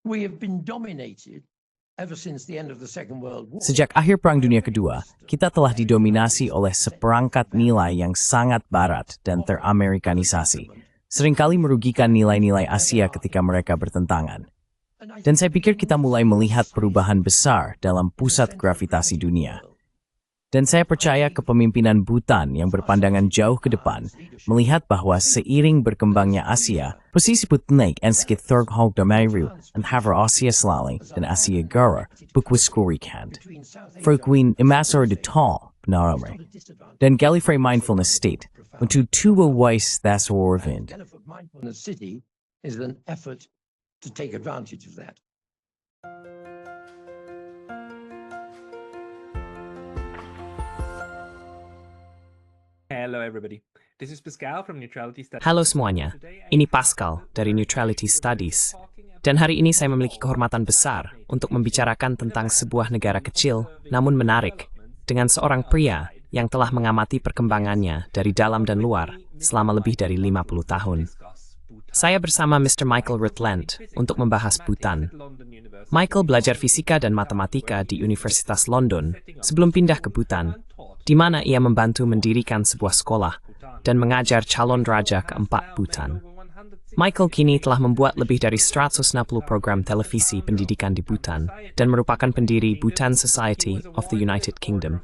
We have been dominated ever since the end of the Second World War. Sejak akhir Perang Dunia Kedua, kita telah didominasi oleh seperangkat nilai yang sangat barat dan teramerikanisasi. Seringkali merugikan nilai-nilai Asia ketika mereka bertentangan. Dan saya pikir kita mulai melihat perubahan besar dalam pusat gravitasi dunia. Dan saya percaya kepemimpinan Bhutan yang berpandangan jauh ke depan melihat bahwa seiring berkembangnya Asia, posisi Bhutan en sekit thorghog damaru and haver Asia slalling dan Asia gara bukwis-kurikand. Frogwin imasor de tall penarame. Dan Gallifrey mindfulness state untuk tuwa wise that's orvind. Mindfulness city is an effort to take advantage of that. Hello everybody. This is Pascal from Neutrality Studies. Halo semuanya, ini Pascal dari Neutrality Studies. Dan hari ini saya memiliki kehormatan besar untuk membicarakan tentang sebuah negara kecil namun menarik dengan seorang pria yang telah mengamati perkembangannya dari dalam dan luar selama lebih dari 50 tahun. Saya bersama Mr. Michael Rutland untuk membahas Bhutan. Michael belajar fisika dan matematika di Universitas London sebelum pindah ke Bhutan, di mana ia membantu mendirikan sebuah sekolah dan mengajar calon raja keempat Bhutan. Michael kini telah membuat lebih dari 160 program televisi pendidikan di Bhutan dan merupakan pendiri Bhutan Society of the United Kingdom.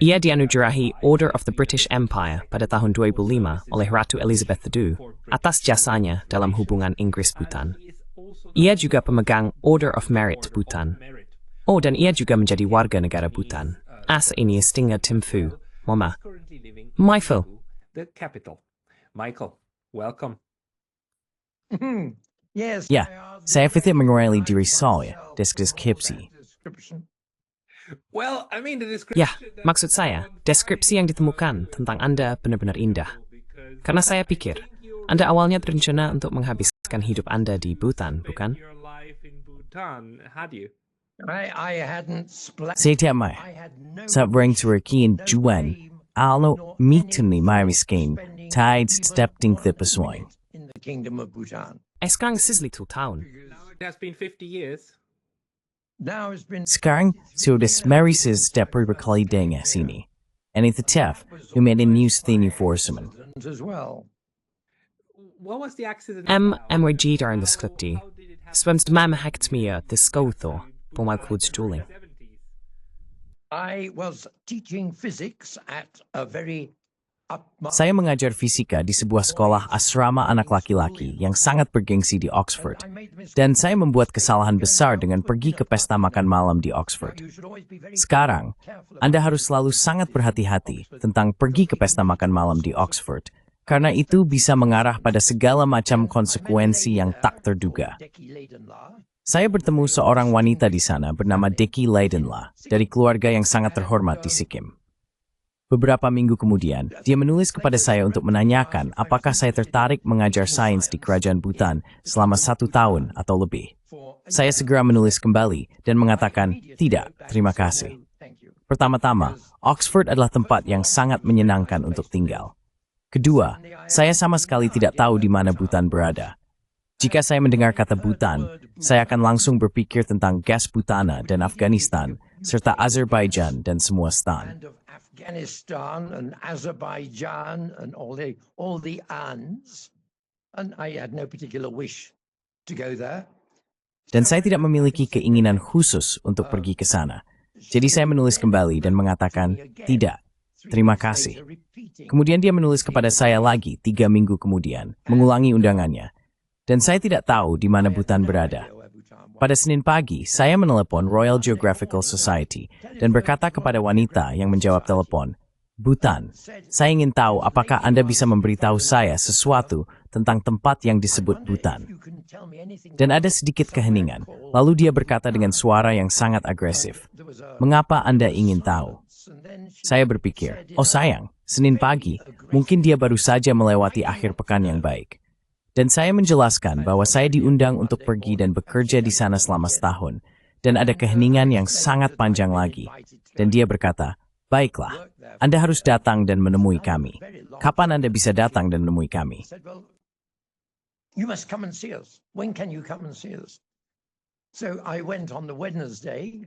Ia dianugerahi Order of the British Empire pada tahun 2005 oleh Ratu Elizabeth II atas jasanya dalam hubungan Inggris-Bhutan. Ia juga pemegang Order of Merit Bhutan. Oh, dan ia juga menjadi warga negara Bhutan. Asa ini Stinger Thimphu, Mama. Michael. The capital. Michael, welcome. Yes. Ya, saya fikir mengurangi diri saya deskripsi. Well, I mean the description. Ya, maksud saya, deskripsi yang ditemukan tentang Anda benar-benar indah. Karena saya pikir, Anda awalnya berencana untuk menghabiskan hidup Anda di Bhutan, bukan? Your life in Bhutan, had you? I hadn't Saya tidak mai. Saat bering Turakian Juan, alno mituni mariskin, tides stepping the pesuang. in the Kingdom of Bhutan. Sekarang sisli tahun. It has been 50 years. Now it's been Sekarang sudah semerises step berkali dengan sini. And it's the TEF who made a new thing for semen. as well. What was the accident? MWG during the skripti. Swims de mamma hekt me the skotho, på my clothes juling. I was teaching physics at a very Saya mengajar fisika di sebuah sekolah asrama anak laki-laki yang sangat bergengsi di Oxford. Dan saya membuat kesalahan besar dengan pergi ke pesta makan malam di Oxford. Sekarang, Anda harus selalu sangat berhati-hati tentang pergi ke pesta makan malam di Oxford, karena itu bisa mengarah pada segala macam konsekuensi yang tak terduga. Saya bertemu seorang wanita di sana bernama Deki Leidenla, dari keluarga yang sangat terhormat di Sikkim. Beberapa minggu kemudian, dia menulis kepada saya untuk menanyakan apakah saya tertarik mengajar sains di Kerajaan Bhutan selama 1 tahun atau lebih. Saya segera menulis kembali dan mengatakan, tidak, terima kasih. Pertama-tama, Oxford adalah tempat yang sangat menyenangkan untuk tinggal. Kedua, saya sama sekali tidak tahu di mana Bhutan berada. Jika saya mendengar kata Bhutan, saya akan langsung berpikir tentang gas Bhutana dan Afghanistan, serta Azerbaijan dan semua stan. Afghanistan and Azerbaijan and all the ands, and I had no particular wish to go there. Dan saya tidak memiliki keinginan khusus untuk pergi ke sana. Jadi saya menulis kembali dan mengatakan, tidak, terima kasih. Kemudian dia menulis kepada saya lagi 3 minggu kemudian, mengulangi undangannya. Dan saya tidak tahu di mana Bhutan berada. Pada Senin pagi, saya menelepon Royal Geographical Society dan berkata kepada wanita yang menjawab telepon, Bhutan, saya ingin tahu apakah Anda bisa memberitahu saya sesuatu tentang tempat yang disebut Bhutan. Dan ada sedikit keheningan, lalu dia berkata dengan suara yang sangat agresif, mengapa Anda ingin tahu? Saya berpikir, oh sayang, Senin pagi, mungkin dia baru saja melewati akhir pekan yang baik. Dan saya menjelaskan bahwa saya diundang untuk pergi dan bekerja di sana selama setahun. Dan ada keheningan yang sangat panjang lagi. Dan dia berkata, baiklah, Anda harus datang dan menemui kami. Kapan Anda bisa datang dan menemui kami? You must come and see us. When can you come and see us? So I went on the Wednesday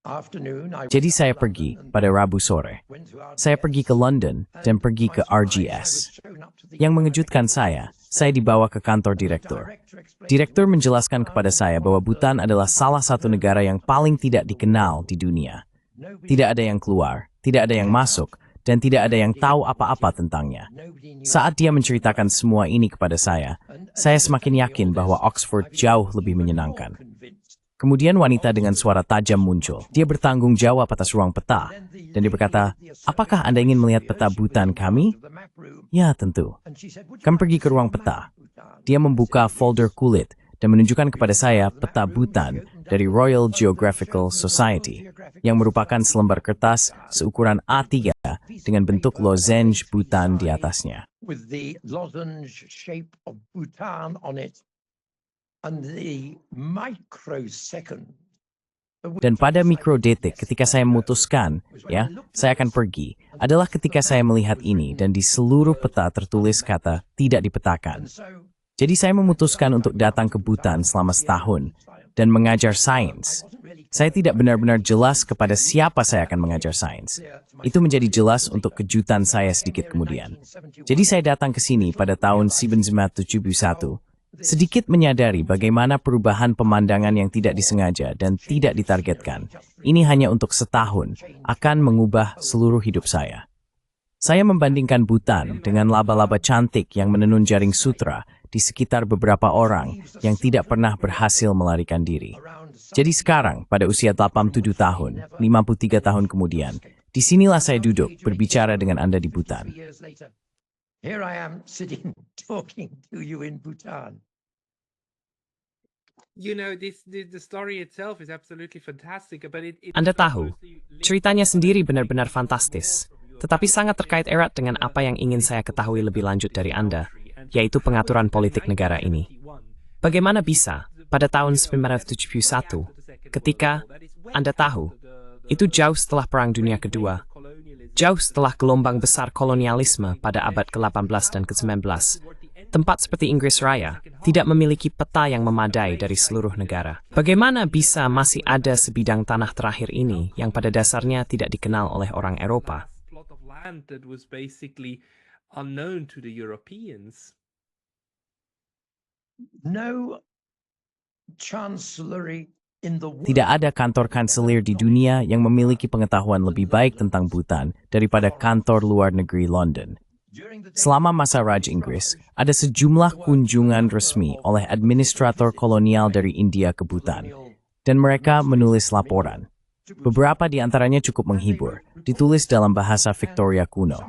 afternoon. Jadi saya pergi pada Rabu sore. Saya pergi ke London dan pergi ke RGS. Yang mengejutkan saya dibawa ke kantor direktur. Direktur menjelaskan kepada saya bahwa Bhutan adalah salah satu negara yang paling tidak dikenal di dunia. Tidak ada yang keluar, tidak ada yang masuk, dan tidak ada yang tahu apa-apa tentangnya. Saat dia menceritakan semua ini kepada saya semakin yakin bahwa Oxford jauh lebih menyenangkan. Kemudian wanita dengan suara tajam muncul. Dia bertanggung jawab atas ruang peta. Dan dia berkata, apakah Anda ingin melihat peta Bhutan kami? Ya, tentu. Kami pergi ke ruang peta. Dia membuka folder kulit dan menunjukkan kepada saya peta Bhutan dari Royal Geographical Society, yang merupakan selembar kertas seukuran A3 dengan bentuk lozenge Bhutan di atasnya. With the lozenge shape of Bhutan on it. And the microsecond. Dan pada mikrodetik ketika saya memutuskan, saya akan pergi, adalah ketika saya melihat ini dan di seluruh peta tertulis kata tidak dipetakan. Jadi saya memutuskan untuk datang ke Bhutan selama setahun dan mengajar sains. Saya tidak benar-benar jelas kepada siapa saya akan mengajar sains. Itu menjadi jelas untuk kejutan saya sedikit kemudian. Jadi saya datang ke sini pada tahun 1971. Sedikit menyadari bagaimana perubahan pemandangan yang tidak disengaja dan tidak ditargetkan, ini hanya untuk setahun, akan mengubah seluruh hidup saya. Saya membandingkan Bhutan dengan laba-laba cantik yang menenun jaring sutra di sekitar beberapa orang yang tidak pernah berhasil melarikan diri. Jadi sekarang, pada usia 87 tahun, 53 tahun kemudian, disinilah saya duduk berbicara dengan Anda di Bhutan. Here I am sitting talking to you in Bhutan. You know, the story itself is absolutely fantastic, but Anda tahu, ceritanya sendiri benar-benar fantastis, tetapi sangat terkait erat dengan apa yang ingin saya ketahui lebih lanjut dari Anda, yaitu pengaturan politik negara ini. Bagaimana bisa, pada tahun 1971, ketika, Anda tahu, itu jauh setelah Perang Dunia Kedua, jauh setelah gelombang besar kolonialisme pada abad ke-18 dan ke-19, tempat seperti Inggris Raya tidak memiliki peta yang memadai dari seluruh negara. Bagaimana bisa masih ada sebidang tanah terakhir ini yang pada dasarnya tidak dikenal oleh orang Eropa? No chancellery in the world. Tidak ada kantor kanselir di dunia yang memiliki pengetahuan lebih baik tentang Bhutan daripada kantor luar negeri London. Selama masa Raj Inggris, ada sejumlah kunjungan resmi oleh administrator kolonial dari India ke Bhutan, dan mereka menulis laporan. Beberapa di antaranya cukup menghibur, ditulis dalam bahasa Victoria kuno.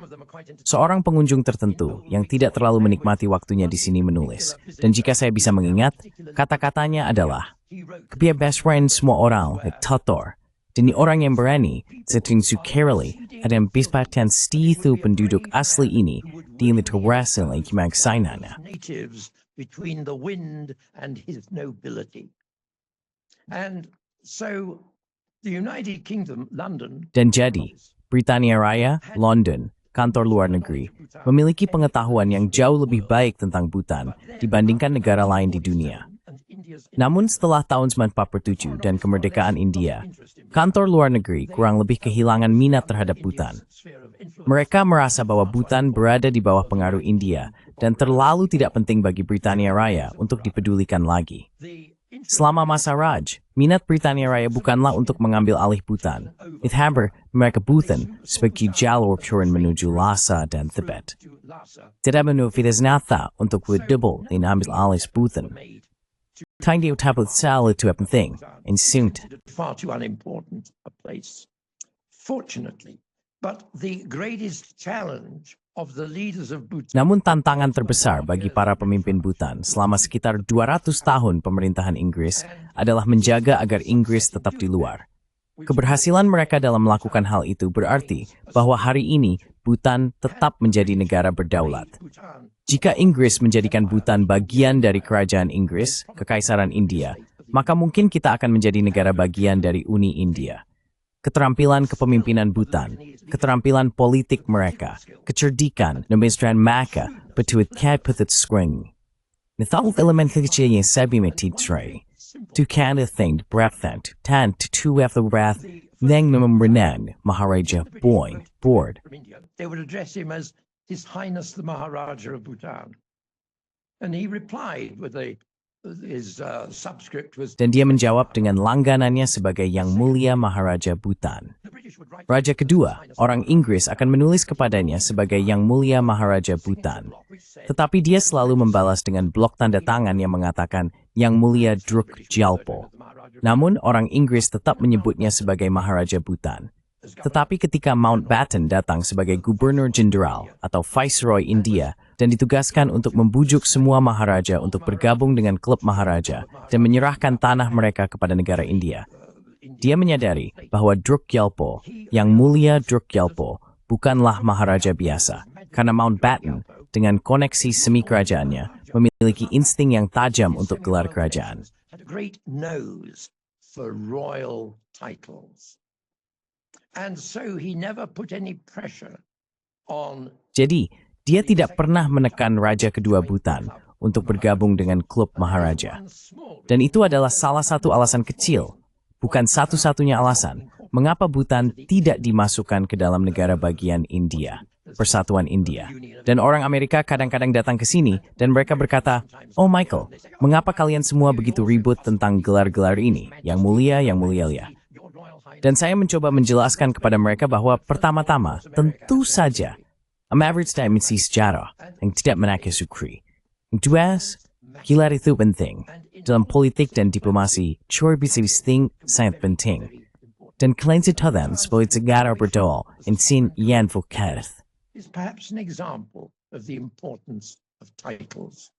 Seorang pengunjung tertentu yang tidak terlalu menikmati waktunya di sini menulis, dan jika saya bisa mengingat, kata-katanya adalah, "Kebia best friend semua orang, tator, dan orang yang berani, setting sukareli, ada yang bispatan stitu penduduk asli ini, di literasi lagi magsainana." Natives between the wind and his nobility. And so the United Kingdom, London, Dan jadi, Britania Raya, London, kantor luar negeri, memiliki pengetahuan yang jauh lebih baik tentang Bhutan dibandingkan negara lain di dunia. Namun setelah tahun 1947 dan kemerdekaan India, kantor luar negeri kurang lebih kehilangan minat terhadap Bhutan. Mereka merasa bahwa Bhutan berada di bawah pengaruh India dan terlalu tidak penting bagi Britania Raya untuk dipedulikan lagi. Selama masa Raj, minat Britania Raya bukanlah untuk mengambil alih Bhutan. Ithamber, mereka Bhutan sebagai jalur turun menuju Lhasa dan Tibet. Tidak menufidaz nata untuk double in ambil alih Bhutan. Tiny tablet sal itu penting, instinct. far too unimportant a place. Fortunately, but the greatest challenge of the leaders of Bhutan. Namun tantangan terbesar bagi para pemimpin Bhutan selama sekitar 200 tahun pemerintahan Inggris adalah menjaga agar Inggris tetap di luar. Keberhasilan mereka dalam melakukan hal itu berarti bahwa hari ini Bhutan tetap menjadi negara berdaulat. Jika Inggris menjadikan Bhutan bagian dari kerajaan Inggris, Kekaisaran India, maka mungkin kita akan menjadi negara bagian dari Uni India. Keterampilan kepemimpinan Bhutan, keterampilan politik mereka, kecerdikan, pemikiran mereka, betuit kayak putut skring. Nithal elemen kecil yang sabi metidray. Tu kan thing breathant, tan to have the wrath, nang namamrenan, Maharaja Boyne, board. They would address him as His Highness the Maharaja of Bhutan. And he replied with his subscript was... Dan dia menjawab dengan langganannya sebagai Yang Mulia Maharaja Bhutan. Raja kedua, orang Inggris akan menulis kepadanya sebagai Yang Mulia Maharaja Bhutan. Tetapi dia selalu membalas dengan blok tanda tangan yang mengatakan Yang Mulia Druk Gyalpo. Namun orang Inggris tetap menyebutnya sebagai Maharaja Bhutan. Tetapi ketika Mountbatten datang sebagai Gubernur Jenderal atau Viceroy India dan ditugaskan untuk membujuk semua Maharaja untuk bergabung dengan klub Maharaja dan menyerahkan tanah mereka kepada negara India, dia menyadari bahwa Druk Gyalpo, Yang Mulia Druk Gyalpo, bukanlah Maharaja biasa, karena Mountbatten dengan koneksi semi kerajaannya memiliki insting yang tajam untuk gelar kerajaan. Had a great nose for royal titles. And so he never put any pressure on... Jadi, dia tidak pernah menekan Raja kedua Bhutan untuk bergabung dengan klub Maharaja. Dan itu adalah salah satu alasan kecil, bukan satu-satunya alasan, mengapa Bhutan tidak dimasukkan ke dalam negara bagian India, Persatuan India. Dan orang Amerika kadang-kadang datang ke sini dan mereka berkata, "Oh Michael, mengapa kalian semua begitu ribut tentang gelar-gelar ini, yang mulia ya?" Dan saya mencoba menjelaskan kepada mereka bahwa pertama-tama, tentu saja, average dimensi sejarah yang tidak menaiki sukri. Yang kedua, gelar itu penting. Dalam politik dan diplomasi, cor bisa sangat penting. Dan kalian tahu sebagai negara berdol, sin yang vokath. Is perhaps an example of the importance of titles.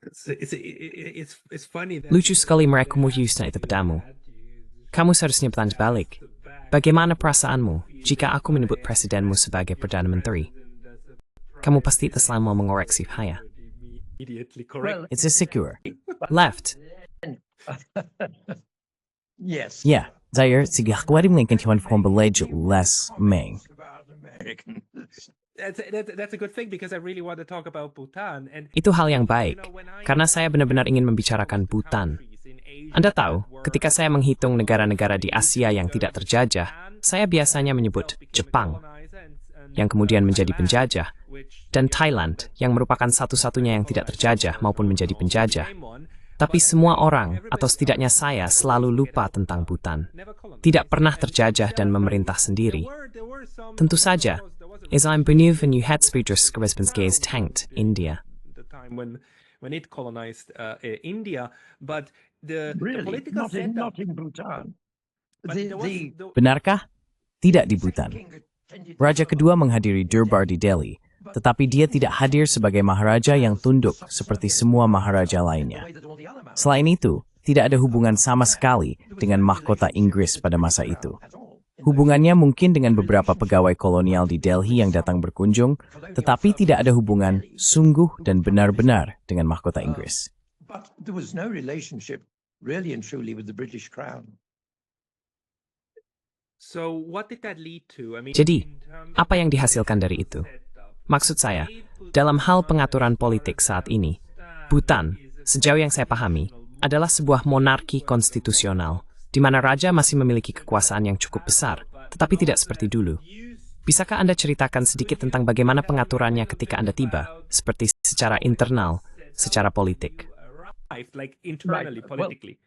It's funny that Lucu sekali mereka menghusna itu padamu. Kamu seharusnya bertanya balik. Bagaimana perasaanmu jika aku menyebut presidenmu sebagai Perdana Menteri? Kamu pasti terselalu mengoreksi saya. immediately correct. It's a secure. Left. Yes. Yeah, Zaire, sige hakwari mga kantiwan from belege less meng. Americans. That's a good thing because I really want to talk about Bhutan and Itu hal yang baik, karena saya benar-benar ingin membicarakan Bhutan. Anda tahu, ketika saya menghitung negara-negara di Asia yang tidak terjajah, saya biasanya menyebut Jepang, yang kemudian menjadi penjajah, dan Thailand, yang merupakan satu-satunya yang tidak terjajah maupun menjadi penjajah. Tapi semua orang, atau setidaknya saya, selalu lupa tentang Bhutan. Tidak pernah terjajah dan memerintah sendiri. Tentu saja, Islam Bunyuv and Yuhatspeedrus Correspondence tanked India. the time when it colonized India, but the Really? political setup. Not in Bhutan. But there was Benarkah? Tidak di Bhutan. Raja kedua menghadiri Durbar di Delhi, tetapi dia tidak hadir sebagai maharaja yang tunduk seperti semua maharaja lainnya. Selain itu, tidak ada hubungan sama sekali dengan mahkota Inggris pada masa itu. Hubungannya mungkin dengan beberapa pegawai kolonial di Delhi yang datang berkunjung, tetapi tidak ada hubungan sungguh dan benar-benar dengan mahkota Inggris. But there was no relationship really and truly with the British Crown. So what did that lead to? I mean, Jadi, in terms apa yang dihasilkan dari itu? Maksud saya, dalam hal pengaturan politik saat ini, Bhutan, sejauh yang saya pahami, adalah sebuah monarki konstitusional, di mana raja masih memiliki kekuasaan yang cukup besar, tetapi tidak seperti dulu. Bisakah Anda ceritakan sedikit tentang bagaimana pengaturannya ketika Anda tiba, seperti secara internal, secara politik? arrived, like internally, Right, well- politically.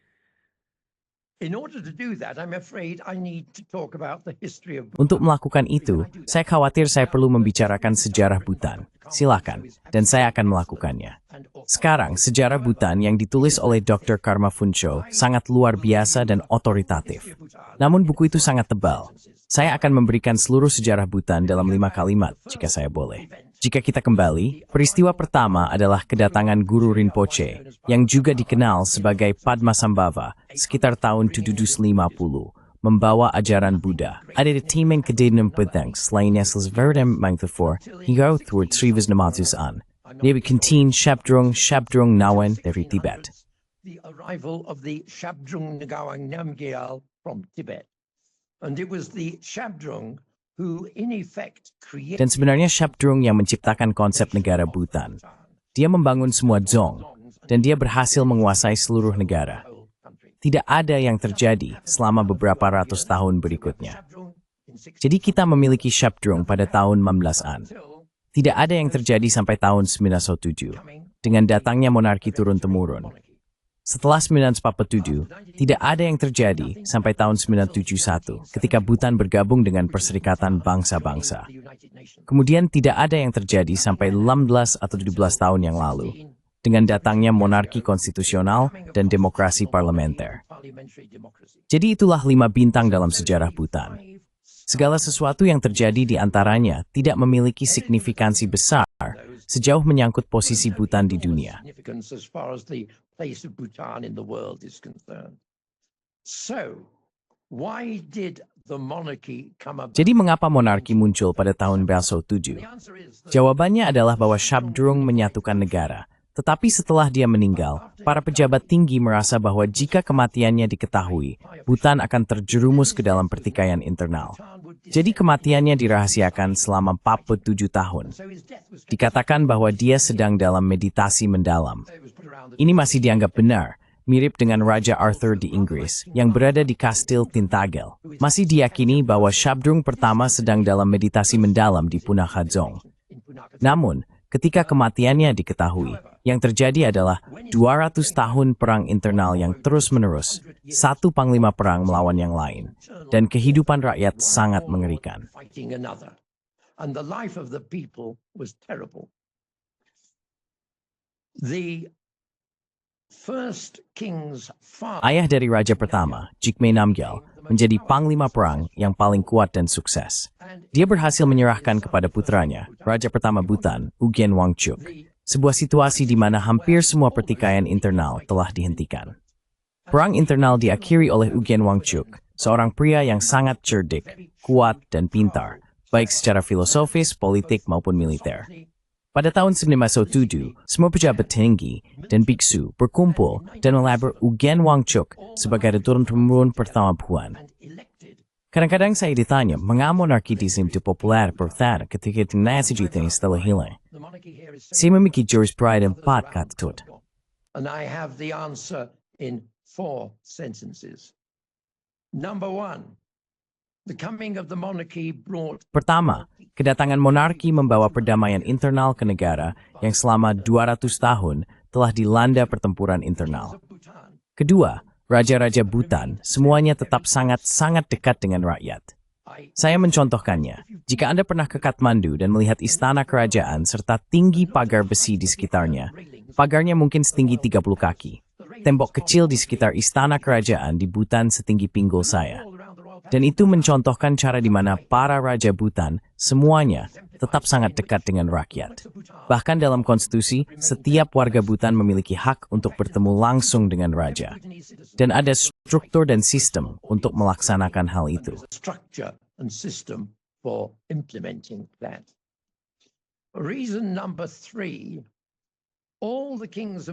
In order to do that, I'm afraid I need to talk about the history of Untuk melakukan itu, saya khawatir saya perlu membicarakan sejarah Bhutan. Silakan, dan saya akan melakukannya. Sekarang, sejarah Bhutan yang ditulis oleh Dr. Karma Phuncho sangat luar biasa dan otoritatif. Namun buku itu sangat tebal. Saya akan memberikan seluruh sejarah Bhutan dalam 5 kalimat, jika saya boleh. Jika kita kembali, peristiwa pertama adalah kedatangan Guru Rinpoche, yang juga dikenal sebagai Padmasambhava, sekitar tahun 750, membawa ajaran Buddha. Ada timeng kedenam pedang selainnya selesverdem mangthafor, hingga thward Sri Visnamatusaan. Dia contain Shabdrung Nawan dari Tibet. the arrival of the Shabdrung Ngawang Namgyal from Tibet. And it was the Shabdrung who in effect created Dan sebenarnya Shabdrung yang menciptakan konsep negara Bhutan. Dia membangun semua dzong, dan dia berhasil menguasai seluruh negara. Tidak ada yang terjadi selama beberapa ratus tahun berikutnya. Jadi kita memiliki Shabdrung pada tahun 16-an. Tidak ada yang terjadi sampai tahun 907, dengan datangnya monarki turun-temurun. Setelah 947, tidak ada yang terjadi sampai tahun 971, ketika Bhutan bergabung dengan Perserikatan Bangsa-Bangsa. Kemudian tidak ada yang terjadi sampai 16 atau 17 tahun yang lalu, dengan datangnya monarki konstitusional dan demokrasi parlementer. Jadi itulah 5 bintang dalam sejarah Bhutan. Segala sesuatu yang terjadi di antaranya tidak memiliki signifikansi besar sejauh menyangkut posisi Bhutan di dunia. Jadi mengapa monarki muncul pada tahun Baso 7? Jawabannya adalah bahwa Shabdrung menyatukan negara. Tetapi setelah dia meninggal, para pejabat tinggi merasa bahwa jika kematiannya diketahui, Bhutan akan terjerumus ke dalam pertikaian internal. Jadi kematiannya dirahasiakan selama 47 tahun. Dikatakan bahwa dia sedang dalam meditasi mendalam. Ini masih dianggap benar, mirip dengan Raja Arthur di Inggris, yang berada di Kastil Tintagel. Masih diyakini bahwa Shabdrung pertama sedang dalam meditasi mendalam di Punakha Khadzong. Namun, ketika kematiannya diketahui, yang terjadi adalah 200 tahun perang internal yang terus-menerus, satu panglima perang melawan yang lain, dan kehidupan rakyat sangat mengerikan. Ayah dari raja pertama, Jigme Namgyal, menjadi panglima perang yang paling kuat dan sukses. Dia berhasil menyerahkan kepada putranya, Raja pertama Bhutan, Ugyen Wangchuck, sebuah situasi di mana hampir semua pertikaian internal telah dihentikan. Perang internal diakhiri oleh Ugyen Wangchuck, seorang pria yang sangat cerdik, kuat, dan pintar, baik secara filosofis, politik, maupun militer. Pada tahun 907, semua pejabat tinggi dan biksu berkumpul dan melabur Ugyen Wangchuck sebagai turun-temurun pertama Bhutan. Kadang-kadang saya ditanya, mengapa monarki itu populer bertahan ketika dinasti ini setelah hilang? Saya memiliki jurisprudence 4 kata. And I have the answer in 4 sentences. Number 1, the coming of the monarchy brought... Pertama, kedatangan monarki membawa perdamaian internal ke negara yang selama 200 tahun telah dilanda pertempuran internal. Kedua, raja-raja Bhutan semuanya tetap sangat-sangat dekat dengan rakyat. Saya mencontohkannya. Jika Anda pernah ke Kathmandu dan melihat istana kerajaan serta tinggi pagar besi di sekitarnya, pagarnya mungkin setinggi 30 kaki. Tembok kecil di sekitar istana kerajaan di Bhutan setinggi pinggul saya. Dan itu mencontohkan cara di mana para raja Bhutan semuanya tetap sangat dekat dengan rakyat. Bahkan dalam konstitusi, setiap warga Bhutan memiliki hak untuk bertemu langsung dengan raja. Dan ada struktur dan sistem untuk melaksanakan hal itu.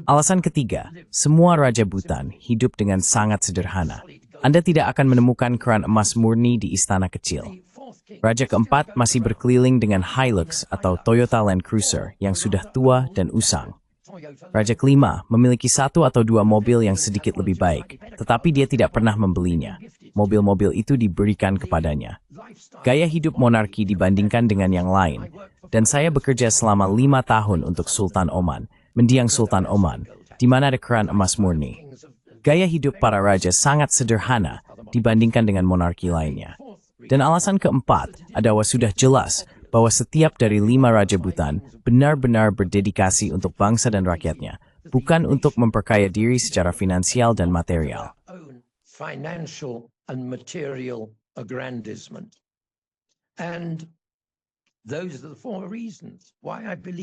Alasan ketiga, semua raja Bhutan hidup dengan sangat sederhana. Anda tidak akan menemukan keran emas murni di istana kecil. Raja keempat masih berkeliling dengan Hilux atau Toyota Land Cruiser yang sudah tua dan usang. Raja kelima memiliki 1 atau 2 mobil yang sedikit lebih baik, tetapi dia tidak pernah membelinya. Mobil-mobil itu diberikan kepadanya. Gaya hidup monarki dibandingkan dengan yang lain, dan saya bekerja selama 5 tahun untuk Sultan Oman, mendiang Sultan Oman, di mana ada keran emas murni. Gaya hidup para raja sangat sederhana dibandingkan dengan monarki lainnya. Dan alasan keempat adalah sudah jelas bahwa setiap dari 5 raja Bhutan benar-benar berdedikasi untuk bangsa dan rakyatnya, bukan untuk memperkaya diri secara finansial dan material.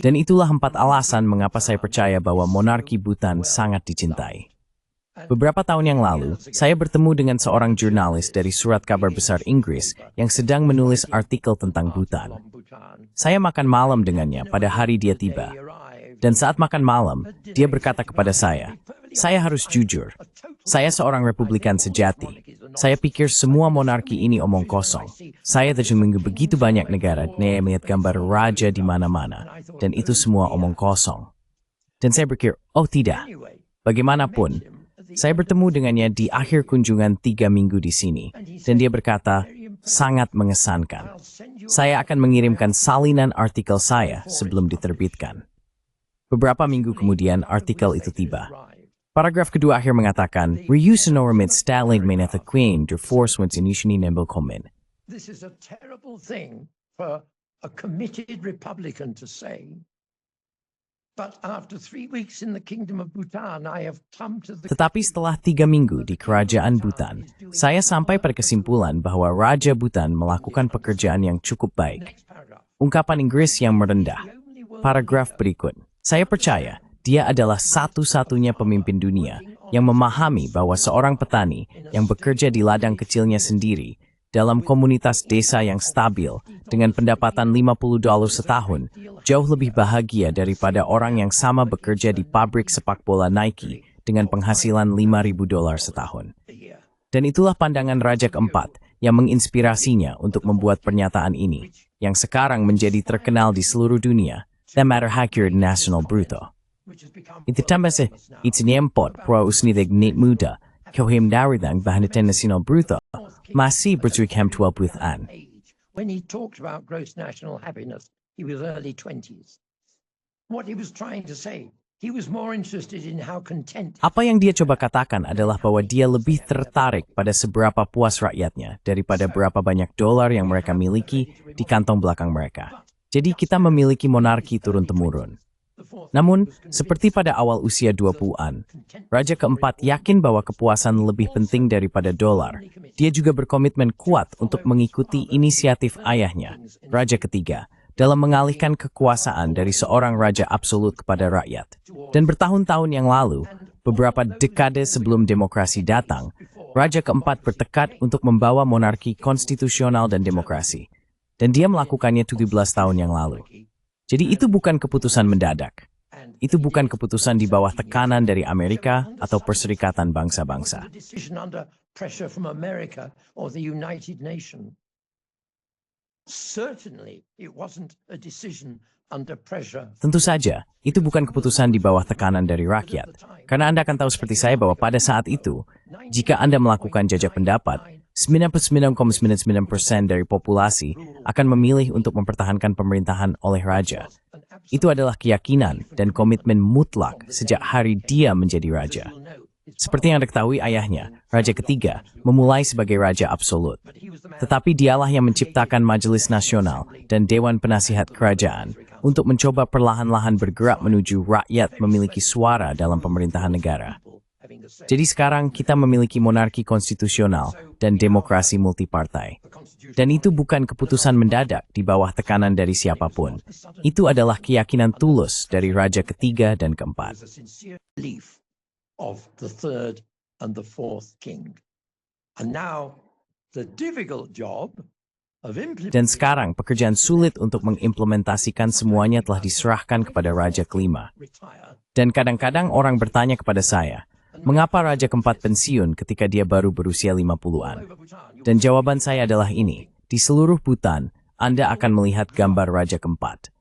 Dan itulah 4 alasan mengapa saya percaya bahwa monarki Bhutan sangat dicintai. Beberapa tahun yang lalu, saya bertemu dengan seorang jurnalis dari surat kabar besar Inggris yang sedang menulis artikel tentang Bhutan. Saya makan malam dengannya pada hari dia tiba. Dan saat makan malam, dia berkata kepada saya harus jujur. Saya seorang Republikan sejati. Saya pikir semua monarki ini omong kosong. Saya terjemah begitu banyak negara, melihat gambar raja di mana-mana. Dan itu semua omong kosong. Dan saya berpikir, oh tidak. Bagaimanapun, saya bertemu dengannya di akhir kunjungan 3 minggu di sini. Dan dia berkata, sangat mengesankan. Saya akan mengirimkan salinan artikel saya sebelum diterbitkan. Beberapa minggu kemudian, artikel itu tiba. Paragraf kedua akhir mengatakan, Ryusunoramid Stalin Menetha Queen der Forswens Initiative Nembel Komen. This is a terrible thing for a committed Republican to say. But after 3 weeks in the Kingdom of Bhutan, I have come to the... Tetapi setelah 3 minggu di Kerajaan Bhutan, saya sampai pada kesimpulan bahwa Raja Bhutan melakukan pekerjaan yang cukup baik. Ungkapan Inggris yang merendah. Paragraf berikut. Saya percaya dia adalah satu-satunya pemimpin dunia yang memahami bahwa seorang petani yang bekerja di ladang kecilnya sendiri dalam komunitas desa yang stabil dengan pendapatan $50 setahun jauh lebih bahagia daripada orang yang sama bekerja di pabrik sepak bola Nike dengan penghasilan $5.000 setahun. Dan itulah pandangan Raja keempat yang menginspirasinya untuk membuat pernyataan ini, yang sekarang menjadi terkenal di seluruh dunia, dan matter hakir national bruto. Ititambah se itiniempot pro usnidig nit muda, kohim daridang bahaniten national bruto, masih bercuikham 20-an. When he talked about gross national happiness, he was early 20s. What he was trying to say, he was more interested in how content... Apa yang dia coba katakan adalah bahwa dia lebih tertarik pada seberapa puas rakyatnya daripada berapa banyak dolar yang mereka miliki di kantong belakang mereka. Jadi kita memiliki monarki turun-temurun. Namun, seperti pada awal usia 20-an, Raja keempat yakin bahwa kepuasan lebih penting daripada dolar. Dia juga berkomitmen kuat untuk mengikuti inisiatif ayahnya, Raja ketiga, dalam mengalihkan kekuasaan dari seorang raja absolut kepada rakyat. Dan bertahun-tahun yang lalu, beberapa dekade sebelum demokrasi datang, Raja keempat bertekad untuk membawa monarki konstitusional dan demokrasi. Dan dia melakukannya 17 tahun yang lalu. Jadi itu bukan keputusan mendadak. Itu bukan keputusan di bawah tekanan dari Amerika atau Perserikatan Bangsa-Bangsa. Tentu saja, itu bukan keputusan di bawah tekanan dari rakyat. Karena Anda akan tahu seperti saya bahwa pada saat itu, jika Anda melakukan jajak pendapat, 99,99% dari populasi akan memilih untuk mempertahankan pemerintahan oleh raja. Itu adalah keyakinan dan komitmen mutlak sejak hari dia menjadi raja. Seperti yang diketahui ayahnya, Raja ketiga, memulai sebagai raja absolut. Tetapi dialah yang menciptakan Majelis Nasional dan Dewan Penasihat Kerajaan untuk mencoba perlahan-lahan bergerak menuju rakyat memiliki suara dalam pemerintahan negara. Jadi sekarang kita memiliki monarki konstitusional dan demokrasi multipartai. Dan itu bukan keputusan mendadak di bawah tekanan dari siapapun. Itu adalah keyakinan tulus dari Raja ketiga dan keempat. Dan sekarang pekerjaan sulit untuk mengimplementasikan semuanya telah diserahkan kepada Raja kelima. Dan kadang-kadang orang bertanya kepada saya, mengapa Raja keempat pensiun ketika dia baru berusia 50-an? Dan jawaban saya adalah ini, di seluruh Bhutan, Anda akan melihat gambar Raja keempat.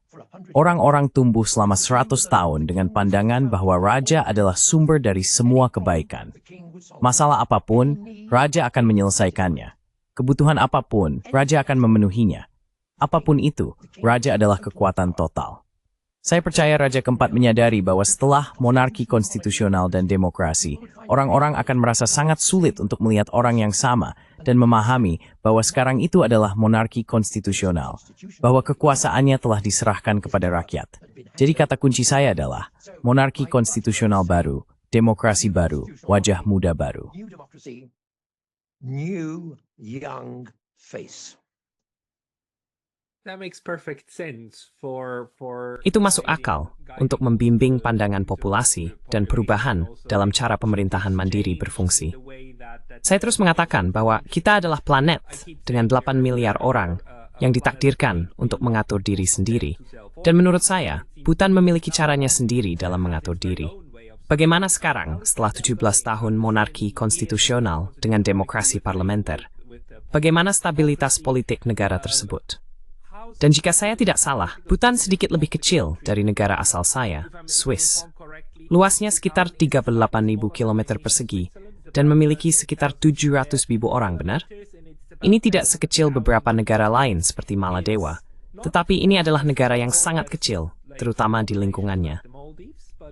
Orang-orang tumbuh selama 100 tahun dengan pandangan bahwa Raja adalah sumber dari semua kebaikan. Masalah apapun, Raja akan menyelesaikannya. Kebutuhan apapun, Raja akan memenuhinya. Apapun itu, Raja adalah kekuatan total. Saya percaya Raja keempat menyadari bahwa setelah monarki konstitusional dan demokrasi, orang-orang akan merasa sangat sulit untuk melihat orang yang sama dan memahami bahwa sekarang itu adalah monarki konstitusional, bahwa kekuasaannya telah diserahkan kepada rakyat. Jadi kata kunci saya adalah monarki konstitusional baru, demokrasi baru, wajah muda baru. New young face. That makes perfect sense for Itu masuk akal untuk membimbing pandangan populasi dan perubahan dalam cara pemerintahan mandiri berfungsi. Saya terus mengatakan bahwa kita adalah planet dengan 8 miliar orang yang ditakdirkan untuk mengatur diri sendiri. Dan menurut saya, Bhutan memiliki caranya sendiri dalam mengatur diri. Bagaimana sekarang setelah 17 tahun monarki konstitusional dengan demokrasi parlementer? Bagaimana stabilitas politik negara tersebut? Dan jika saya tidak salah, Bhutan sedikit lebih kecil dari negara asal saya, Swiss. Luasnya sekitar 38.000 km persegi dan memiliki sekitar 700.000 orang, benar? Ini tidak sekecil beberapa negara lain seperti Maladewa, tetapi ini adalah negara yang sangat kecil, terutama di lingkungannya.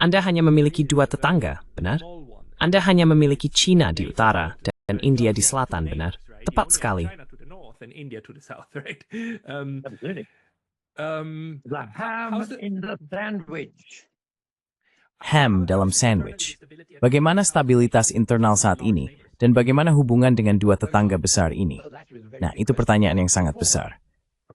Anda hanya memiliki 2 tetangga, benar? Anda hanya memiliki China di utara dan India di selatan, benar? Tepat sekali. Absolutely. The ham in the sandwich. Ham dalam sandwich. Bagaimana stabilitas internal saat ini, dan bagaimana hubungan dengan 2 tetangga besar ini? Nah, itu pertanyaan yang sangat besar.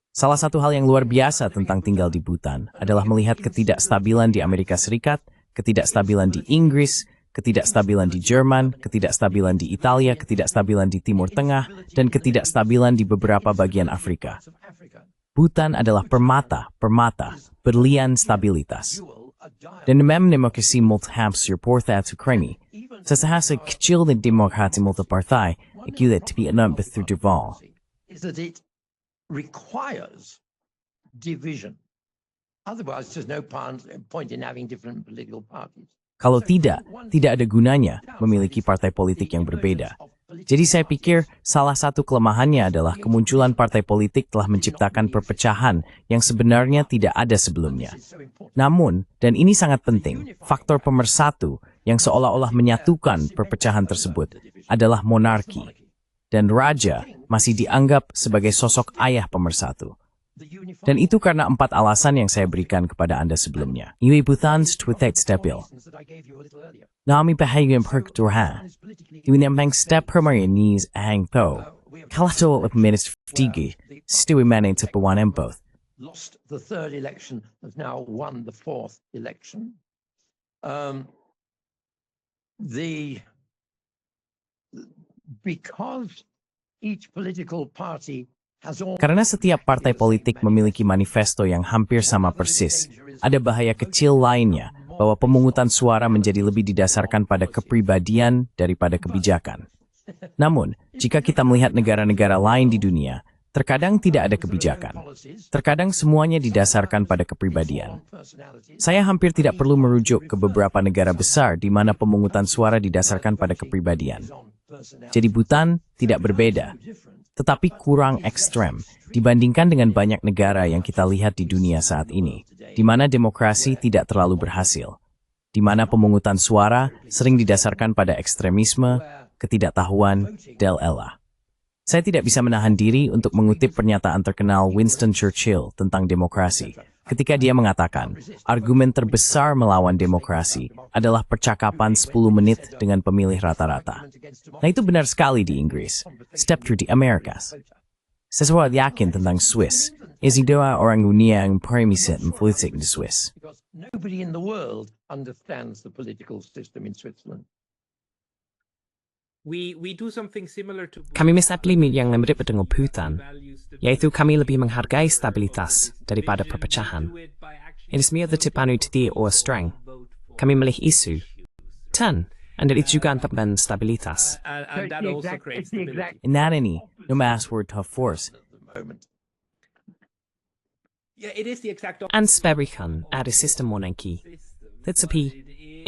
Salah satu hal yang luar biasa tentang tinggal di Bhutan adalah melihat ketidakstabilan di Amerika Serikat, ketidakstabilan di Inggris, ketidakstabilan di Jerman, ketidakstabilan di Italia, ketidakstabilan di Timur Tengah, dan ketidakstabilan di beberapa bagian Afrika. Bhutan adalah permata, berlian stabilitas. Dan memang demokrasi multi-porthat sukremi, sesahasa kecil dan demokrasi multipartai, ikulat tepi enam berterval. Is that it requires division. Otherwise, there's no point in having different political parties. Kalau tidak ada gunanya memiliki partai politik yang berbeda. Jadi saya pikir salah satu kelemahannya adalah kemunculan partai politik telah menciptakan perpecahan yang sebenarnya tidak ada sebelumnya. Namun, dan ini sangat penting, faktor pemersatu yang seolah-olah menyatukan perpecahan tersebut adalah monarki. Dan raja masih dianggap sebagai sosok ayah pemersatu. Dan itu karena 4 alasan yang saya berikan kepada Anda sebelumnya. Yui Bhutan's tweetet stabil. Nami bahagian perketurhan. Yui nempeng step permayanis ahang po. Kalato of minutes ftigi. Stewie manning to pawan both. Lost the 3rd election, has now won the 4th election. Because each political party has all. Karena setiap partai politik memiliki manifesto yang hampir sama persis, ada bahaya kecil lainnya bahwa pemungutan suara menjadi lebih didasarkan pada kepribadian daripada kebijakan. Namun, jika kita melihat negara-negara lain di dunia, terkadang tidak ada kebijakan. Terkadang semuanya didasarkan pada kepribadian. Saya hampir tidak perlu merujuk ke beberapa negara besar di mana pemungutan suara didasarkan pada kepribadian. Jadi Bhutan tidak berbeda, tetapi kurang ekstrem dibandingkan dengan banyak negara yang kita lihat di dunia saat ini, di mana demokrasi tidak terlalu berhasil, di mana pemungutan suara sering didasarkan pada ekstremisme, ketidaktahuan, del-elah. Saya tidak bisa menahan diri untuk mengutip pernyataan terkenal Winston Churchill tentang demokrasi, ketika dia mengatakan, argumen terbesar melawan demokrasi adalah percakapan 10 menit dengan pemilih rata-rata. Nah, itu benar sekali di Inggris. Step through di Amerikas. Sesuatu yakin tentang Swiss, Isidora orang dunia yang permisit politik di Swiss. Because nobody in the world understands the political system in Switzerland. We do something similar to Kami misapli yang mirip dengan Bhutan, yaitu kami lebih menghargai stabilitas daripada perpecahan. Ini semua tercipta dari or strength. Kami memilih isu. Dan itu juga untuk stabilitas. and that also creates stability. Nah ini, no mass word tough force. Yeah, it is the exact opposite. And seberikan ada sistem monarki. Tetapi,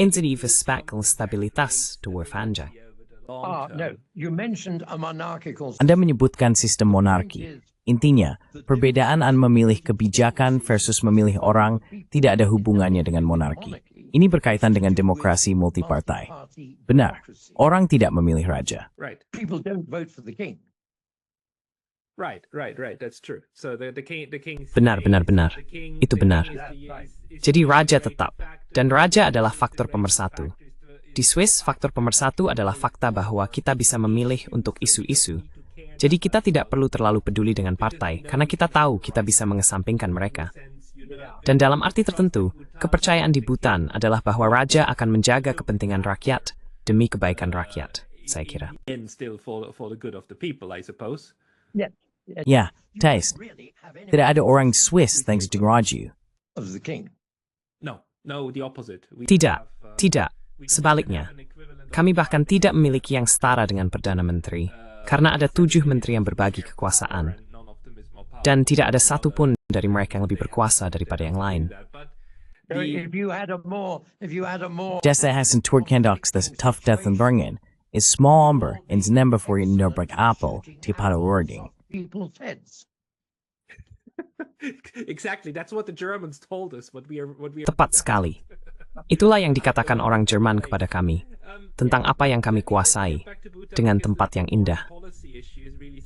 inti verspekal stabilitas dua panjang. No, you mentioned a monarchical. Anda menyebutkan sistem monarki. Intinya, perbedaan memilih kebijakan versus memilih orang tidak ada hubungannya dengan monarki. Ini berkaitan dengan demokrasi multipartai. Benar, orang tidak memilih raja. Right, People don't vote for the king. right. That's true. So the king. Benar. Itu benar. Jadi raja tetap, dan raja adalah faktor pemersatu. Di Swiss, faktor pemersatu adalah fakta bahwa kita bisa memilih untuk isu-isu. Jadi kita tidak perlu terlalu peduli dengan partai, karena kita tahu kita bisa mengesampingkan mereka. Dan dalam arti tertentu, kepercayaan di Bhutan adalah bahwa raja akan menjaga kepentingan rakyat demi kebaikan rakyat, saya kira. And still for the good of the people, I suppose. Ya, taste. Tidak ada orang Swiss thanks to Raju. Of the king. No, the opposite. We Tidak. have, Sebaliknya, kami bahkan tidak memiliki yang setara dengan Perdana Menteri, karena ada 7 menteri yang berbagi kekuasaan. dan tidak ada satupun dari mereka yang lebih berkuasa daripada yang lain. So if you had a more Dessa Hassan Turkendox the tough death and bringen is small umber and number for in Nuremberg Apple to wording. people's heads. Exactly, that's what the Germans told us. What we are. Tepat sekali. Itulah yang dikatakan orang Jerman kepada kami tentang apa yang kami kuasai dengan tempat yang indah.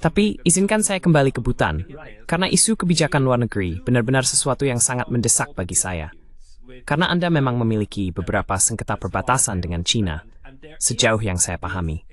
Tapi izinkan saya kembali ke Bhutan, karena isu kebijakan luar negeri benar-benar sesuatu yang sangat mendesak bagi saya. Karena Anda memang memiliki beberapa sengketa perbatasan dengan China, sejauh yang saya pahami.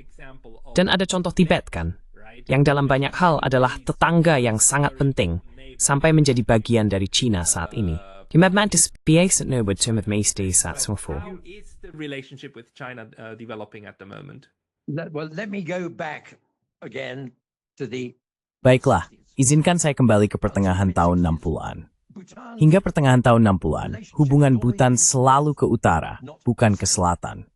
Dan ada contoh Tibet kan, yang dalam banyak hal adalah tetangga yang sangat penting, sampai menjadi bagian dari China saat ini. Di Madmantis biasa nobod tumad meiste saat semua. How is the relationship with China developing at the moment? Let me go back again to the Baiklah, izinkan saya kembali ke pertengahan tahun 60-an. Hingga pertengahan tahun 60-an, hubungan Bhutan selalu ke utara, bukan ke selatan.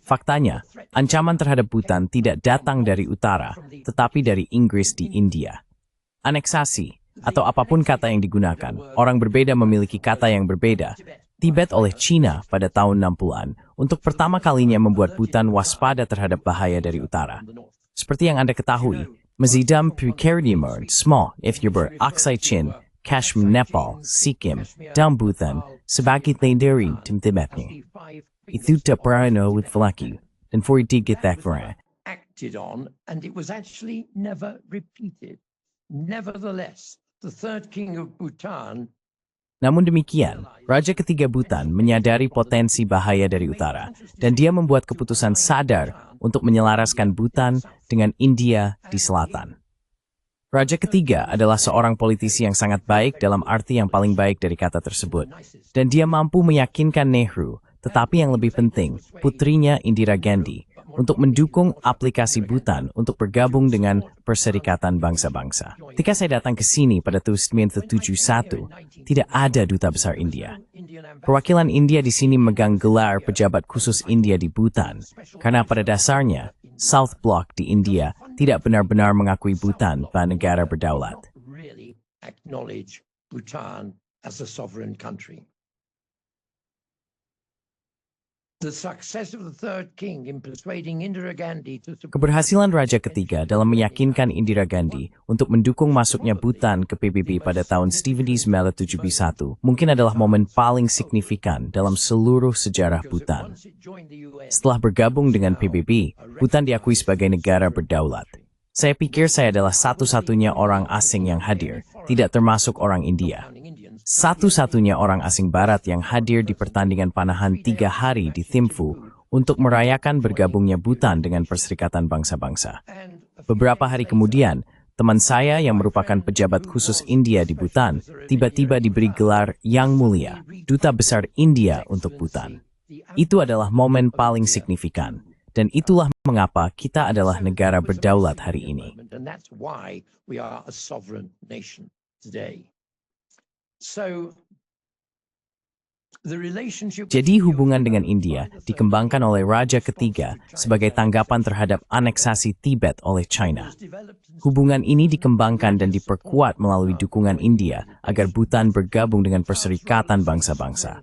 Faktanya, ancaman terhadap Bhutan tidak datang dari utara, tetapi dari Inggris di India. Aneksasi, atau apapun kata yang digunakan, orang berbeda memiliki kata yang berbeda. Tibet oleh China pada tahun 60-an untuk pertama kalinya membuat Bhutan waspada terhadap bahaya dari utara. Seperti yang Anda ketahui, Mazidam Pukeridimer, small, if you were Aksai Chin, Kashmir, Nepal, Sikkim, dan Bhutan, sebagai dari tim Tibetnya. Itu tak pernah with Vlaki, dan for it get that acted on, and it was actually never repeated. Nevertheless, the third king of Bhutan. Namun demikian, Raja ketiga Bhutan menyadari potensi bahaya dari utara, dan dia membuat keputusan sadar untuk menyelaraskan Bhutan dengan India di selatan. Raja ketiga adalah seorang politisi yang sangat baik dalam arti yang paling baik dari kata tersebut, dan dia mampu meyakinkan Nehru, tetapi yang lebih penting, putrinya Indira Gandhi, untuk mendukung aplikasi Bhutan untuk bergabung dengan Perserikatan Bangsa-Bangsa. Ketika saya datang ke sini pada tahun 1971, tidak ada duta besar India. Perwakilan India di sini memegang gelar pejabat khusus India di Bhutan, karena pada dasarnya, South Bloc di India tidak benar-benar mengakui Bhutan sebagai negara berdaulat. Really acknowledge Bhutan as a sovereign country. The success of the third king in persuading Indira Gandhi to support Keberhasilan Raja ketiga dalam meyakinkan Indira Gandhi untuk mendukung masuknya Bhutan ke PBB pada tahun 1971 mungkin adalah momen paling signifikan dalam seluruh sejarah Bhutan. Setelah bergabung dengan PBB, Bhutan diakui sebagai negara berdaulat. Saya pikir saya adalah satu-satunya orang asing yang hadir, tidak termasuk orang India. Satu-satunya orang asing barat yang hadir di pertandingan panahan 3 hari di Thimphu untuk merayakan bergabungnya Bhutan dengan Perserikatan Bangsa-Bangsa. Beberapa hari kemudian, teman saya yang merupakan pejabat khusus India di Bhutan tiba-tiba diberi gelar Yang Mulia, Duta Besar India untuk Bhutan. Itu adalah momen paling signifikan, dan itulah mengapa kita adalah negara berdaulat hari ini. and that's why we are a sovereign nation today. So the relationship Jadi hubungan dengan India dikembangkan oleh Raja ketiga sebagai tanggapan terhadap aneksasi Tibet oleh China. Hubungan ini dikembangkan dan diperkuat melalui dukungan India agar Bhutan bergabung dengan Perserikatan Bangsa-Bangsa.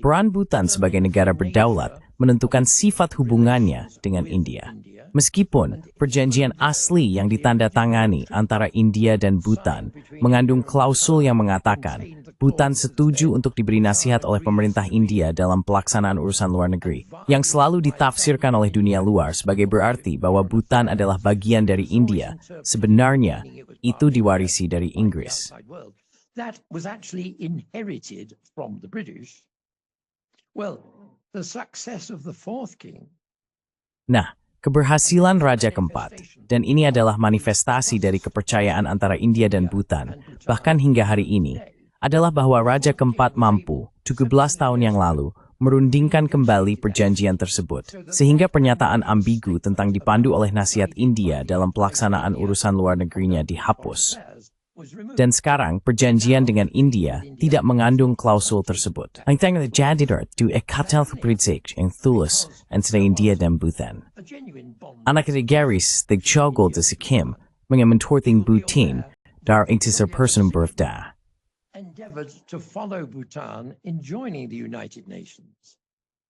Peran Bhutan sebagai negara berdaulat menentukan sifat hubungannya dengan India. Meskipun perjanjian asli yang ditandatangani antara India dan Bhutan mengandung klausul yang mengatakan Bhutan setuju untuk diberi nasihat oleh pemerintah India dalam pelaksanaan urusan luar negeri, yang selalu ditafsirkan oleh dunia luar sebagai berarti bahwa Bhutan adalah bagian dari India, sebenarnya itu diwarisi dari Inggris. that was actually inherited from the British. Well, the success of the fourth king. Nah, keberhasilan Raja keempat, dan ini adalah manifestasi dari kepercayaan antara India dan Bhutan, bahkan hingga hari ini, adalah bahwa Raja keempat mampu, 17 tahun yang lalu, merundingkan kembali perjanjian tersebut, sehingga pernyataan ambigu tentang dipandu oleh nasihat India dalam pelaksanaan urusan luar negerinya dihapus. Dan sekarang, perjanjian dengan India tidak mengandung klausul tersebut. Ang tanggal jadirat tu ekatal kupridsik yang tulus antara India dan Bhutan. Anak garis tigchogol de Sikkim, mengementorting Bhutan, daar intisar person berfda. endeavored to follow Bhutan in joining the United Nations.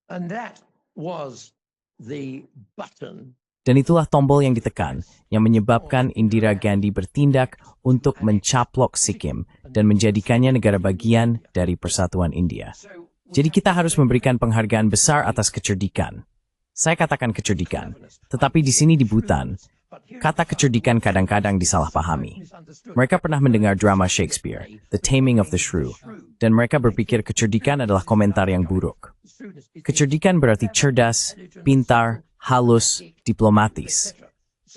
And that was the button. Dan itulah tombol yang ditekan yang menyebabkan Indira Gandhi bertindak untuk mencaplok Sikkim dan menjadikannya negara bagian dari Persatuan India. Jadi kita harus memberikan penghargaan besar atas kecerdikan. Saya katakan kecerdikan, tetapi di sini di Bhutan, kata kecerdikan kadang-kadang disalahpahami. Mereka pernah mendengar drama Shakespeare, The Taming of the Shrew, dan mereka berpikir kecerdikan adalah komentar yang buruk. Kecerdikan berarti cerdas, pintar, halus, diplomatis.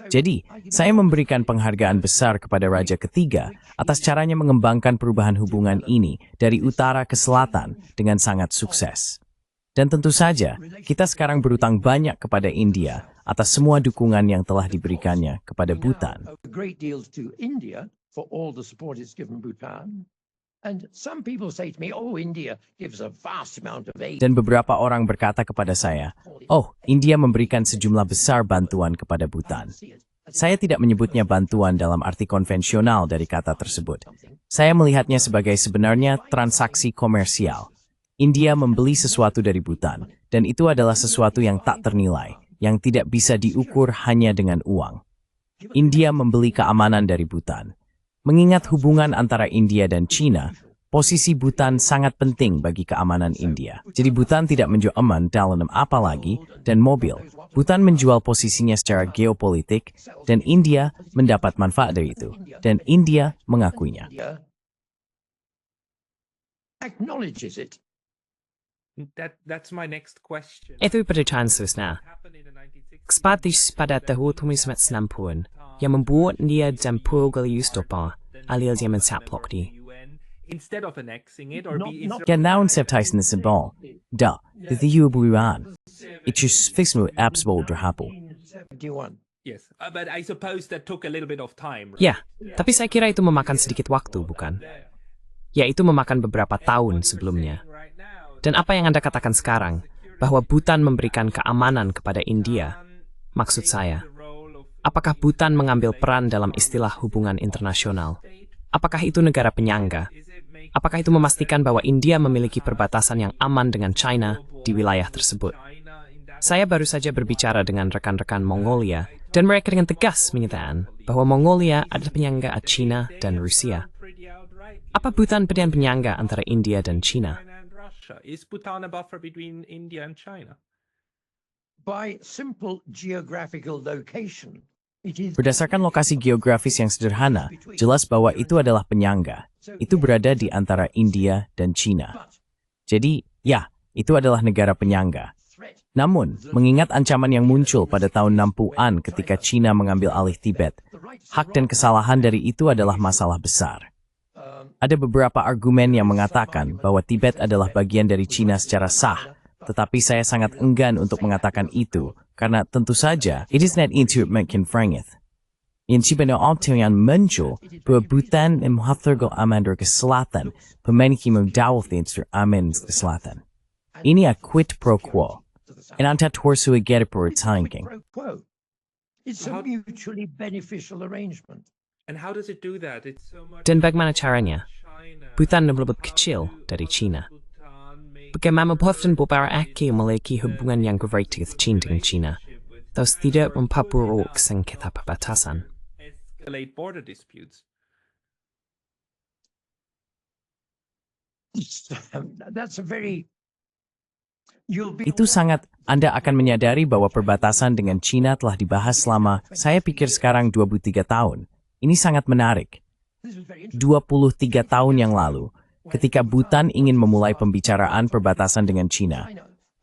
Jadi, saya memberikan penghargaan besar kepada Raja Ketiga atas caranya mengembangkan perubahan hubungan ini dari utara ke selatan dengan sangat sukses. Dan tentu saja, kita sekarang berutang banyak kepada India atas semua dukungan yang telah diberikannya kepada Bhutan. A great deal to India for all the support it's given Bhutan. And some people say to me, oh, India gives a vast amount of aid. Dan beberapa orang berkata kepada saya, oh, India memberikan sejumlah besar bantuan kepada Bhutan. Saya tidak menyebutnya bantuan dalam arti konvensional dari kata tersebut. Saya melihatnya sebagai sebenarnya transaksi komersial. India membeli sesuatu dari Bhutan, dan itu adalah sesuatu yang tak ternilai, yang tidak bisa diukur hanya dengan uang. India membeli keamanan dari Bhutan. Mengingat hubungan antara India dan China, posisi Bhutan sangat penting bagi keamanan India. Jadi Bhutan tidak menjual aman dalam apalagi dan mobil. Bhutan menjual posisinya secara geopolitik dan India mendapat manfaat dari itu. Dan India mengakuinya. India acknowledges it. That's my next question. Ito yung pertanyaan seterusnya. Ekspatis pada tahun 1960 yang membuat dia dan Pugal Yustopa alil dia mencaplok di. Instead of annexing it or Ganaun septais na symbol. Da, the buwan. Ichus fix mo absolute drahapo. 71. yes, but I suppose that took a little bit of time. Ya, tapi saya kira itu memakan sedikit waktu, bukan? Ya, itu memakan beberapa tahun sebelumnya. Dan apa yang Anda katakan sekarang, bahwa Bhutan memberikan keamanan kepada India, maksud saya, apakah Bhutan mengambil peran dalam istilah hubungan internasional? Apakah itu negara penyangga? Apakah itu memastikan bahwa India memiliki perbatasan yang aman dengan China di wilayah tersebut? Saya baru saja berbicara dengan rekan-rekan Mongolia, dan mereka dengan tegas menyatakan bahwa Mongolia adalah penyangga China dan Rusia. Apa Bhutan pilihan penyangga antara India dan China? Is Bhutan a buffer between India and China? By simple geographical location, it is Berdasarkan lokasi geografis yang sederhana, jelas bahwa itu adalah penyangga. Itu berada di antara India dan China. Jadi, ya, itu adalah negara penyangga. threat. Namun, mengingat ancaman yang muncul pada tahun 60-an ketika China mengambil alih Tibet, hak dan kesalahan dari itu adalah masalah besar. Ada beberapa argumen yang mengatakan bahwa Tibet adalah bagian dari China secara sah, tetapi saya sangat enggan untuk mengatakan itu, karena tentu saja, it is not into makin frangith. Yang cipta option yang muncul bahwa Bhutan dan Mhathargal Amandor ke selatan memiliki modal untuk aman ke selatan. Ini a quid pro quo. En anta torso get per tanking. Pro quo. It's a mutually beneficial arrangement. And how does it do that? It's so much Dan bagaimana caranya? China. Bhutan lebih kecil dari China. Bhutan may Bagaimana Bhutan beberapa memiliki hubungan yang baik dengan China, terus tidak memperburuk sengketa perbatasan. escalate border disputes. That's a very. You'll be Itu sangat, Anda akan menyadari bahwa perbatasan dengan China telah dibahas selama, saya pikir sekarang 23 tahun. Ini sangat menarik. This was very interesting. 23 tahun yang lalu, ketika Bhutan ingin memulai pembicaraan perbatasan dengan China,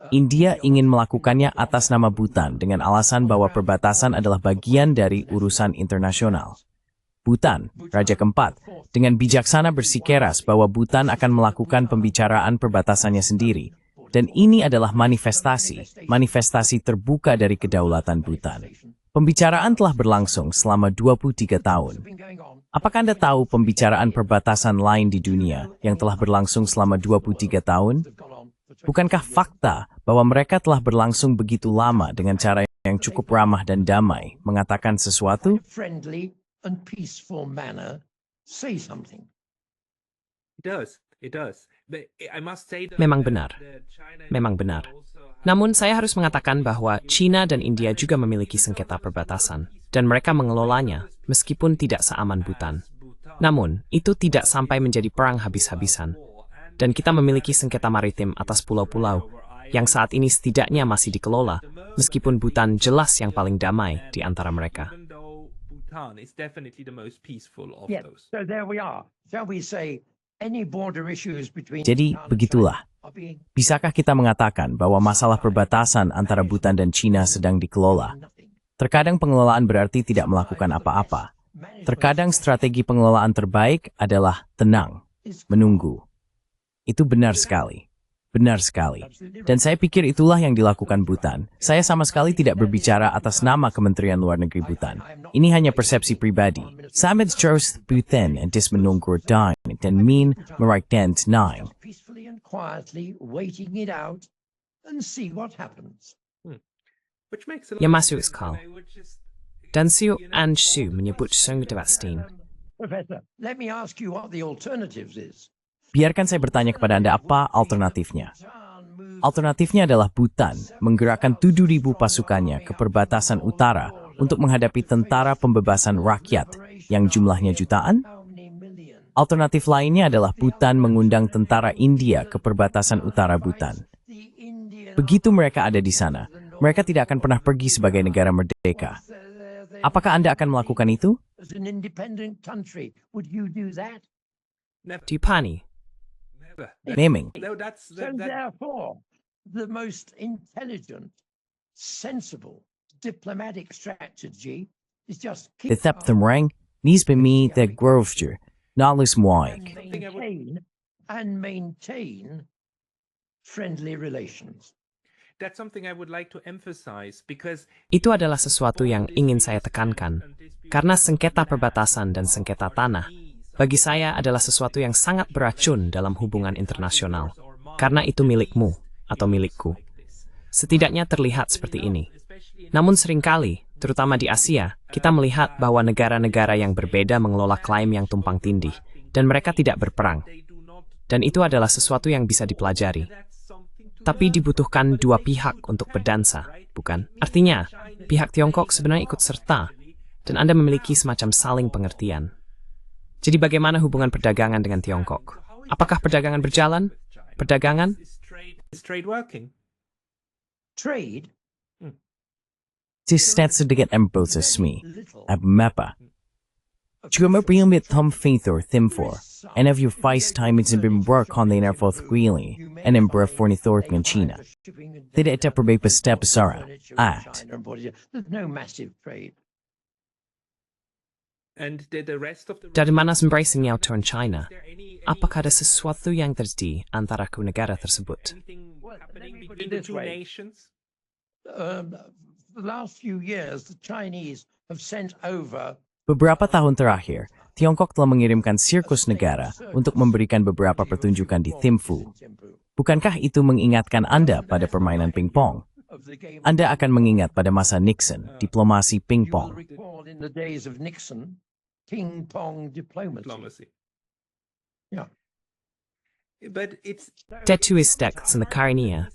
India ingin melakukannya atas nama Bhutan dengan alasan bahwa perbatasan adalah bagian dari urusan internasional. Bhutan, Raja keempat, dengan bijaksana bersikeras bahwa Bhutan akan melakukan pembicaraan perbatasannya sendiri. Dan ini adalah manifestasi terbuka dari kedaulatan Bhutan. Pembicaraan telah berlangsung selama 23 tahun. Been going on. Apakah Anda tahu pembicaraan perbatasan lain di dunia yang telah berlangsung selama 23 tahun? Gone on for 20 Bukankah fakta bahwa mereka telah berlangsung begitu lama dengan cara yang cukup ramah dan damai mengatakan sesuatu? friendly and peaceful manner say something. It does. It does. But I must say that Memang benar. Memang benar. Namun saya harus mengatakan bahwa China dan India juga memiliki sengketa perbatasan, dan mereka mengelolanya meskipun tidak seaman Bhutan. Namun, itu tidak sampai menjadi perang habis-habisan. Dan kita memiliki sengketa maritim atas pulau-pulau, yang saat ini setidaknya masih dikelola, meskipun Bhutan jelas yang paling damai di antara mereka. Bhutan is definitely the most peaceful of Yeah, those. so there we are. Shall we say any border issues between Jadi, Bhutan and begitulah. China are being Bisakah kita mengatakan bahwa masalah perbatasan antara Bhutan dan China sedang dikelola? nothing? Terkadang pengelolaan berarti tidak melakukan apa-apa. Terkadang strategi pengelolaan terbaik adalah tenang, menunggu. Itu benar sekali. Benar sekali. Dan saya pikir itulah yang dilakukan Bhutan. Saya sama sekali tidak berbicara atas nama Kementerian Luar Negeri Bhutan. Ini hanya persepsi pribadi. Samit Charles Bhutan and dis menunggu dan min merakdan nine. Peacefully and quietly waiting it out and see what happens. Which makes a Yang lot of masuk sense, akal. and I would just- Dan Siu and Shu menyebut Sung Devastin. Professor, let me ask you what the alternatives is. Biarkan saya bertanya kepada Anda apa alternatifnya. Alternatifnya adalah Bhutan menggerakkan 7.000 pasukannya ke perbatasan utara untuk menghadapi tentara pembebasan rakyat yang jumlahnya jutaan. How many million? Alternatif lainnya adalah Bhutan mengundang tentara India ke perbatasan utara Bhutan. The Indian Begitu mereka ada di sana, mereka tidak akan pernah pergi sebagai negara merdeka. Apakah Anda akan melakukan itu? as an independent country, would you do that? Dupani. Never. Memang. No, that's So that, therefore, the most intelligent, sensible, diplomatic strategy is just keep Tetap temrang, nis bemi the grovjer, nalis moik. maintain friendly relations. that's something I would like to emphasize because Itu adalah sesuatu yang ingin saya tekankan, karena sengketa perbatasan dan sengketa tanah, bagi saya adalah sesuatu yang sangat beracun dalam hubungan internasional, karena itu milikmu atau milikku. Setidaknya terlihat seperti ini. Namun seringkali, terutama di Asia, kita melihat bahwa negara-negara yang berbeda mengelola klaim yang tumpang tindih, dan mereka tidak berperang. Dan itu adalah sesuatu yang bisa dipelajari. Tapi dibutuhkan dua pihak untuk berdansa, bukan? Artinya, pihak Tiongkok sebenarnya ikut serta, dan Anda memiliki semacam saling pengertian. Jadi bagaimana hubungan perdagangan dengan Tiongkok? Apakah perdagangan berjalan? Perdagangan? is trade working? Trade Tisnet sedikit embosesmi, little abmapa. Cuma priumit thom faithor thimfor, and of your vice time it's been work on the nerfoth greely, and in breath for Thorpe in China. Tidak ada perbedaan step besar. Act. There's no massive trade. And the rest of the Dari mana sumber sinyal turun China? Apakah ada sesuatu yang terjadi antara kedua negara tersebut? anything happening let me put between it the this two way. nations? The last few years, the Chinese have sent over Beberapa tahun terakhir, Tiongkok telah mengirimkan sirkus negara untuk memberikan beberapa pertunjukan di Thimphu. Bukankah itu mengingatkan Anda pada permainan pingpong? of the game. Anda akan mengingat pada masa Nixon, diplomasi You will pingpong. recall in the days of Nixon, ping pong diplomacy. Diplomacy. Yeah. But it's Dette is stekts in the Karnia.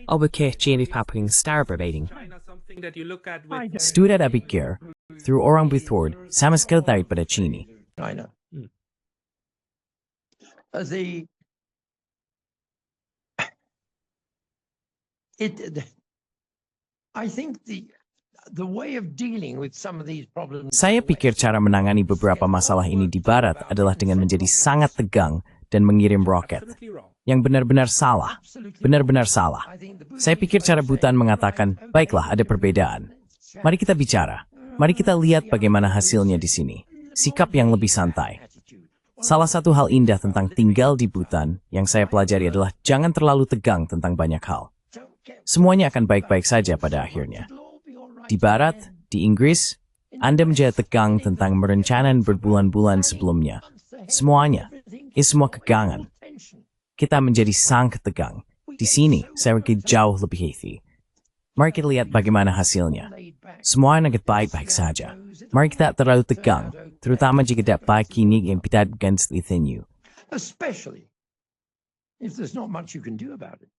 Obeke Jini Paping Starberbaiting. China something that you look at with Studat abikir, through orang bithord, sama sekali pada Chini. China. Hmm. I think the way of dealing with some of these problems. Saya pikir cara menangani beberapa masalah ini di Barat adalah dengan menjadi sangat tegang dan mengirim roket. absolutely wrong. Yang benar-benar salah. Benar-benar salah. Saya pikir cara Bhutan mengatakan, baiklah ada perbedaan. Mari kita bicara. Mari kita lihat bagaimana hasilnya di sini. Sikap yang lebih santai. Salah satu hal indah tentang tinggal di Bhutan yang saya pelajari adalah jangan terlalu tegang tentang banyak hal. Semuanya akan baik-baik saja pada akhirnya. Di Barat, di Inggris, Anda menjadi tegang tentang merencanakan berbulan-bulan sebelumnya. Semuanya, ini semua kegangan. Kita menjadi sangat tegang. Di sini, saya pikir jauh lebih healthy. Mari kita lihat bagaimana hasilnya. semua negara baik-baik saja. Mari kita terlalu tegang, terutama jika tidak baik kini yang kita against within you. Especially if there's not much you can do about it.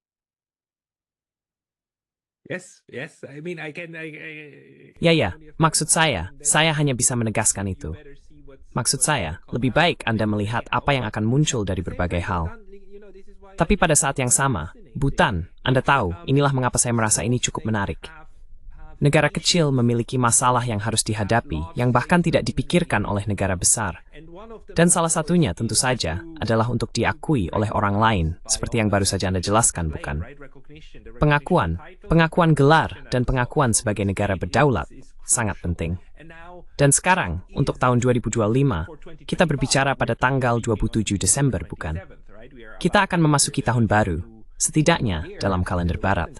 Yes, yes. I mean, I can. Ya, maksud saya hanya bisa menegaskan itu. Maksud saya, lebih baik Anda melihat apa yang akan muncul dari berbagai hal. Tapi pada saat yang sama, Bhutan, Anda tahu, inilah mengapa saya merasa ini cukup menarik. Negara kecil memiliki masalah yang harus dihadapi, yang bahkan tidak dipikirkan oleh negara besar. Dan salah satunya tentu saja adalah untuk diakui oleh orang lain, seperti yang baru saja Anda jelaskan, bukan? Pengakuan gelar dan pengakuan sebagai negara berdaulat sangat penting. Dan sekarang, untuk tahun 2025, kita berbicara pada tanggal 27 Desember, bukan? Kita akan memasuki tahun baru, setidaknya dalam kalender barat.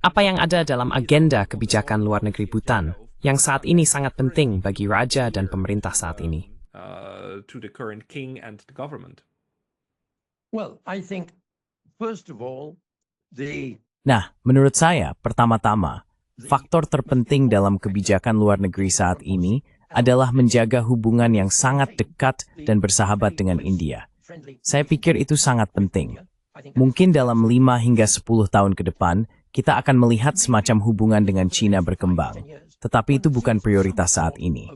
Apa yang ada dalam agenda kebijakan luar negeri Bhutan yang saat ini sangat penting bagi raja dan pemerintah saat ini? To the current king and the government. Well, I think, first of all, Nah, menurut saya, pertama-tama, faktor terpenting dalam kebijakan luar negeri saat ini adalah menjaga hubungan yang sangat dekat dan bersahabat dengan India. Saya pikir itu sangat penting. Mungkin dalam 5 hingga 10 tahun ke depan, kita akan melihat semacam hubungan dengan China berkembang. Tetapi itu bukan prioritas saat ini.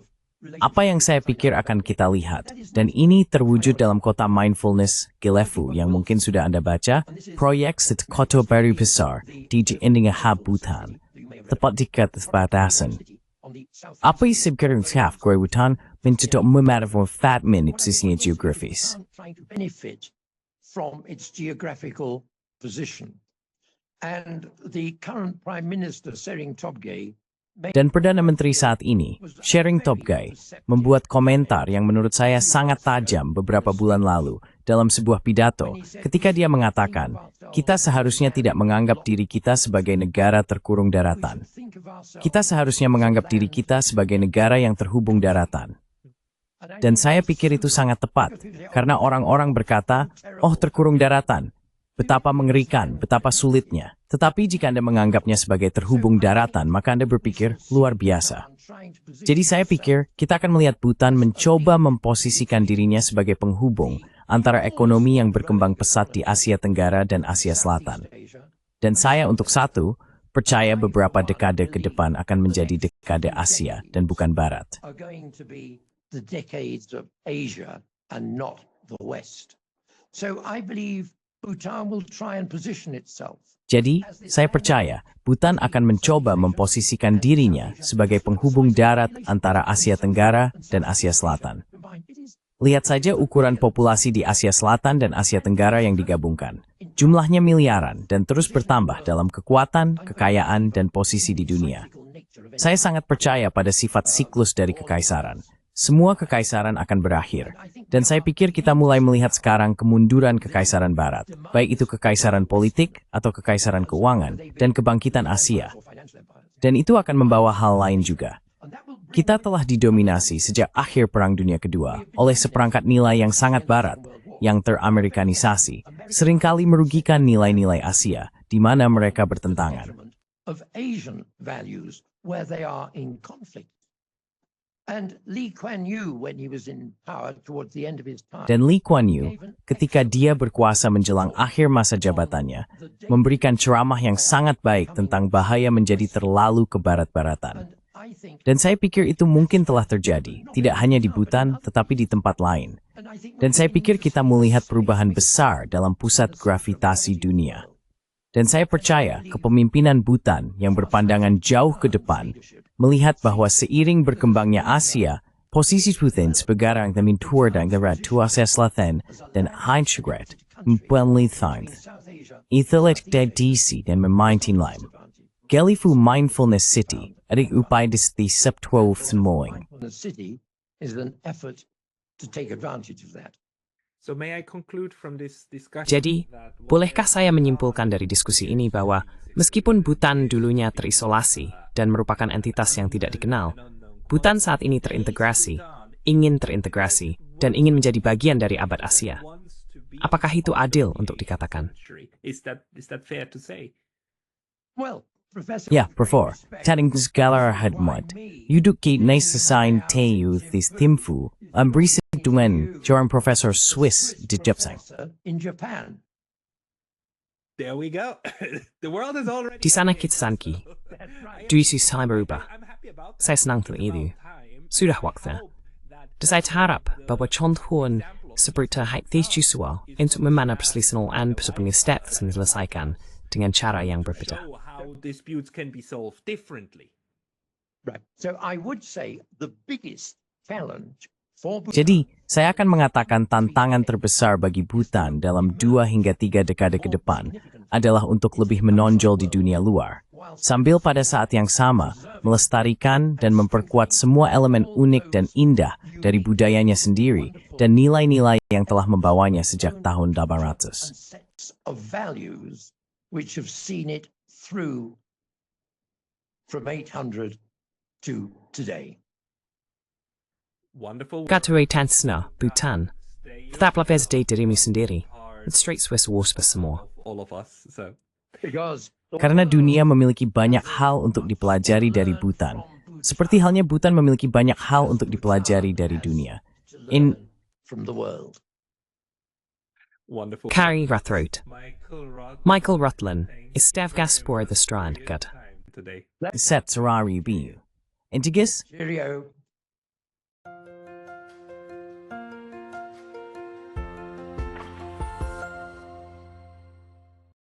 Apa yang saya pikir akan kita lihat, dan ini terwujud dalam kota mindfulness Gilefu yang mungkin sudah Anda baca, proyek Kota Baru Besar di Indingahab, Bhutan, tepat dekat perbatasan. Apa yang sebenarnya Kaf Gray Bhutan mencetak memanfaatkan fatmin sisinya geografis. From its geographical position. And the current Prime Minister, Sering Tobgay, dan Perdana Menteri saat ini, Sering Tobgay, membuat komentar yang menurut saya sangat tajam beberapa bulan lalu dalam sebuah pidato ketika dia mengatakan, kita seharusnya tidak menganggap diri kita sebagai negara terkurung daratan. Kita seharusnya menganggap diri kita sebagai negara yang terhubung daratan. Dan saya pikir itu sangat tepat, karena orang-orang berkata, oh terkurung daratan, betapa mengerikan, betapa sulitnya. Tetapi jika Anda menganggapnya sebagai terhubung daratan, maka Anda berpikir luar biasa. Jadi saya pikir kita akan melihat Bhutan mencoba memposisikan dirinya sebagai penghubung antara ekonomi yang berkembang pesat di Asia Tenggara dan Asia Selatan. Dan saya untuk satu, percaya beberapa dekade ke depan akan menjadi dekade Asia dan bukan Barat. The decades of Asia and not the West. So I believe Bhutan will try and position itself. Jadi, saya percaya Bhutan akan mencoba memposisikan dirinya sebagai penghubung darat antara Asia Tenggara dan Asia Selatan. Lihat saja ukuran populasi di Asia Selatan dan Asia Tenggara yang digabungkan. Jumlahnya miliaran dan terus bertambah dalam kekuatan, kekayaan, dan posisi di dunia. Saya sangat percaya pada sifat siklus dari kekaisaran. Semua kekaisaran akan berakhir, dan saya pikir kita mulai melihat sekarang kemunduran kekaisaran Barat, baik itu kekaisaran politik atau kekaisaran keuangan, dan kebangkitan Asia. Dan itu akan membawa hal lain juga. Kita telah didominasi sejak akhir Perang Dunia Kedua oleh seperangkat nilai yang sangat Barat, yang teramerikanisasi, seringkali merugikan nilai-nilai Asia, di mana mereka bertentangan. Dan Lee Kuan Yew, ketika dia berkuasa menjelang akhir masa jabatannya, memberikan ceramah yang sangat baik tentang bahaya menjadi terlalu kebarat-baratan. Dan saya pikir itu mungkin telah terjadi, tidak hanya di Bhutan, tetapi di tempat lain. Dan saya pikir kita melihat perubahan besar dalam pusat gravitasi dunia. Dan saya percaya kepemimpinan Bhutan yang berpandangan jauh ke depan, melihat bahwa seiring berkembangnya Asia, posisi Bhutan sebagai dan mentor dan gerak Asia Selatan dan Heinzgret memperlihatkan itulah tradisi dan memainkan lain. Gilefu Mindfulness City ada upaya di September semuanya. Jadi, bolehkah saya menyimpulkan dari diskusi ini bahwa meskipun Bhutan dulunya terisolasi dan merupakan entitas yang tidak dikenal, Bhutan saat ini terintegrasi, ingin terintegrasi, dan ingin menjadi bagian dari abad Asia. Apakah itu adil untuk dikatakan? Well, Professor, Yeah, with great before. respect, Taring segala hadmat. Yuduk ki naisasain teyu this timfu. Brisip duen joran Professor Swiss di Japsang. professor in Japan. There we go. The world is already. Di sana kita sanki. Duisu saya berubah. Saya senang tentang itu. Sudah waktunya. Dan saya harap bahwa contohan seperti hadis Joshua untuk memana perselisihan sebelum step diselesaikan dengan cara yang berbeda. Show how disputes can be solved differently. Right. So I would say the biggest challenge for Jadi, saya akan mengatakan tantangan terbesar bagi Bhutan dalam 2 hingga 3 dekade ke depan adalah untuk lebih menonjol di dunia luar, sambil pada saat yang sama melestarikan dan memperkuat semua elemen unik dan indah dari budayanya sendiri dan nilai-nilai yang telah membawanya sejak tahun 800. sets of values which have seen it through from 800 to today. Wonderful. Katuai Tansna, Bhutan. Tetaplah VSD dirimu sendiri. It's straight Swiss Wars semua. All of us. So Because Karena dunia memiliki banyak hal untuk dipelajari dari Bhutan, seperti halnya Bhutan memiliki banyak hal untuk dipelajari dari dunia. In from the world. wonderful. Carrie Rathroat. Michael Michael Rutland. Istev Gaspor the Strand. Good. today. set Sarari Biu. Intigis, Cheerio.